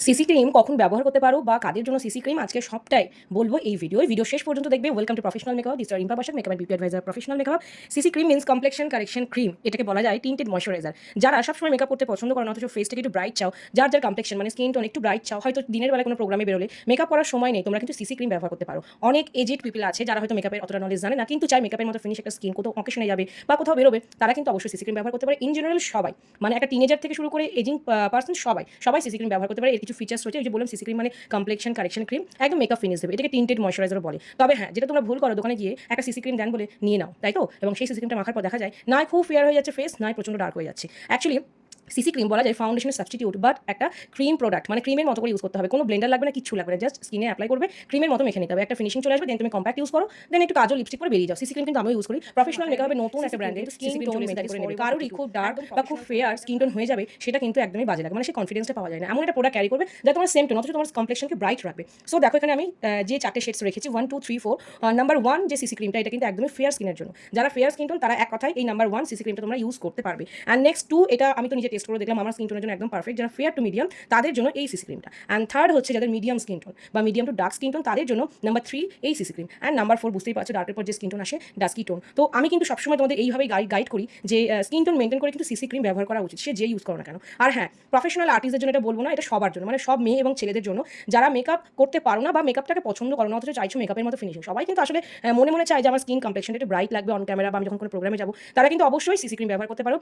CC cream কখন ব্যবহার করতে পারো বা কাদের জন্য সিসি ক্রিম আজকে সবটাই বলবো এই ভিডিও শেষ পর্যন্ত দেখবে। Welcome to professional makeup, this আর Rimpa Basak, makeup and beauty advisor professional makeup. CC cream means complexion correction cream, এটাকে বলা যায় টিন্টেড ময়শ্চারাইজার। যারা সবসময় মেকআপ করতে পছন্দ করো না অথচ ফেসটাকে একটু ব্রাইট চাও, যার কমপ্লেকশন মানে স্কিন টোন একটু ব্রাইট চাও, হয়তো দিনের বেলা কোনো প্রোগ্রামে বেরোলে মেকআপ করার সময় নেই, তোমরা কিন্তু সিসি ক্রিম ব্যবহার করতে পারো। অনেক এজেড পিপল আছে যারা হয়তো মেকআপের অতটা নলেজ জানে না, কিন্তু চাই মেকআপের মতো ফিনিশ একটা স্কিন কোথাও অকেশনে যাবে বা কোথাও বেরোবে, তারা কিন্তু অবশ্যই সিসি ক্রিম ব্যবহার করতে পারে। ইন জেনারেল সবাই, মানে একটা টিনেজার থেকে শুরু করে এজিং পার্সন সবাই সিসি ক্রিম ব্যবহার করতে পারে। এর কিছু ফিচার্স রয়েছে, ওই যে বললাম সিসি ক্রিম মানে কমপ্লেকশন কারেকশন ক্রিম, একদম মেকআপ ফিনিশ দেবে। এটাকে টিন্টেড ময়শ্চারাইজার বলে। তবে হ্যাঁ, যেটা তোমরা ভুল করো, দোকানে গিয়ে একটা সিসি ক্রিম দেন বলে নিয়ে নাও, তাই তো? এবং সেই সিসি ক্রিমটা মাখার পর দেখা যায় না খুব ফেয়ার হয়ে যাচ্ছে ফেস, না প্রচন্ড ডার্ক হয়ে যাচ্ছে। অ্যাকচুয়ালি সিসি ক্রিম বলা যায় ফাউন্ডেশনের সাবস্টিটিউট, বাট একটা ক্রিম প্রোডাক্ট, মানে ক্রিমের মতো করে ইউজ করতে হবে। কোনো ব্লেন্ডার লাগবে না, কিচ্ছু লাগবে না, জাস্ট স্কিনে অ্যাপ্লাই করবে, ক্রিমের মতো মেখে নিতে হবে, একটা ফিনিশিং চলে আসবে। দেন তুমি কম্প্যাক্ট ইউজ করো, দেন একটু কাজল লিপস্টিক করে বেরিয়ে যাও। সিসি ক্রিম কিন্তু আমিও ইউজ করি। প্রফেশনাল মেকআপের নতুন একটা ব্র্যান্ডের স্কিন টোন মেনটেন করে নেবে। কারোরই খুব ডার্ক বা খুব ফেয়ার স্কিন টোন হয়ে যাবে, সেটা কিন্তু একদমই বাজে লাগে, মানে সেই কনফিডেন্সটা পাওয়া যায় না। এমন একটা প্রোডাক্ট ক্যারি করবে যা তোমার সেম টোন অথচ তোমার কমপ্লেকশনকে ব্রাইট রাখবে। সো দেখো এখানে আমি যে 4টে শেডস রেখেছি 1 2 3 4। নাম্বার 1 যে সিসি ক্রিমটা, এটা কিন্তু একদমই ফেয়ার স্কিনের জন্য। যারা ফেয়ার স্কিন টোন তারা এক কথায় এই নাম্বার 1 সিসি ক্রিমটা তোমরা ইউজ করতে পারবে। অ্যান্ড নেক্সট 2, এটা আমি তো নিজে টেস্ট করে দেখলাম, আমার স্কিন টোনের জন্য একদম পারফেক্ট। যারা ফেয়ার টু মিডিয়াম তাদের জন্য এই সিসি ক্রিমটা। অ্যান্ড থার্ড হচ্ছে যাদের মিডিয়াম স্কিন টোন বা medium to dark skin tone, তাদের জন্য নাম্বার 3 এই সিসি ক্রিম। অ্যান্ড নাম্বার 4 বুঝতেই পারছো, ডার্কের পর যে স্কিন টোন আসে ডাস্কি টোন। তো আমি কিন্তু সবসময় তোমাদের এইভাবেই গাইড করি যে স্কিন টোন মেনটেন করে কিন্তু সিসি ক্রিম ব্যবহার করা উচিত, সে যে ইউজ করো না কেন। আর হ্যাঁ, প্রফেশনাল আর্টিস্টদের জন্য এটা বলবো না, এটা সবার জন্য, মানে সব মেয়ে এবং ছেলেদের জন্য যারা মেকআপ করতে পারো না বা মেকআপটাকে পছন্দ করো না অথচ চাইছো মেকআপের মতো ফিনিশিং। সবাই কিন্তু আসলে মনে মনে চায় যে আমার স্কিন কমপ্লেকশনটা একটু ব্রাইট লাগবে অন ক্যামেরা, বা আমি যখন কোনো প্রোগ্রামে যাবো, তারা কিন্তু অবশ্যই সিসি ক্রিম ব্যবহার করতে পারো।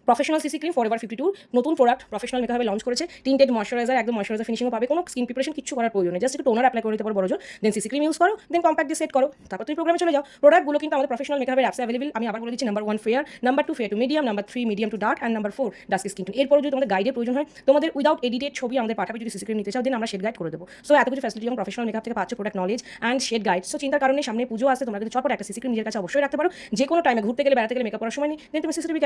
প্রফেশনাল সিসি ক্রিম ফরএভার 52 নতুন প্রোডাক্ট প্রফেশনাল মেকআপে লঞ্চ করেছে। টিন্টেড ময়শ্চারাইজার, একদম ময়শ্চারাইজার ফিনিশিংও পাবে, কোনো স্কিন প্রিপারেশন কিছু করার প্রয়োজন নেই, জাস্ট একটু টোনার অ্যাপ্লাই করে নিতে পারো বড় জোর, দেন সিসি ক্রিম ইউজ করো, দেন কম্প্যাক্ট দিয়ে সেট করো, তারপর তুমি প্রোগ্রামে চলে যাও। প্রোডাক্টগুলো কিন্তু আমাদের প্রফেশনাল মেকআপের অ্যাপসে অ্যাভেলেবল। আমি আবার বলে দিচ্ছি, number 1 fair, number 2 fair to medium, number 3 medium to dark, and number 4 dusky skin tone. এরপর যদি তোমাদের গাইডের প্রয়োজন হয়, তোমাদের উইদাউট এডিটেড ছবি আমাদের পাঠাবে, যদি সিসি ক্রিম নিতে চাও, দেন আমরা শেড গাইড করে দেবো। সো এত কিছু ফ্যাসিলিটি যখন প্রফেশনাল মেকআপ থেকে পাচ্ছ, product knowledge and shade guide, so চিন্তার কারণে সামনে পুজো আসছে, তোমরা কিন্তু চটপট একটা সিসি ক্রিম নিজের কাছে অবশ্যই রাখতে পারো। যে কোনো টাইমে ঘুরতে গেলে, বেড়াতে গেলে, মেকআপ করার সময় নেই, দেন তুমি সিসি ক্রিম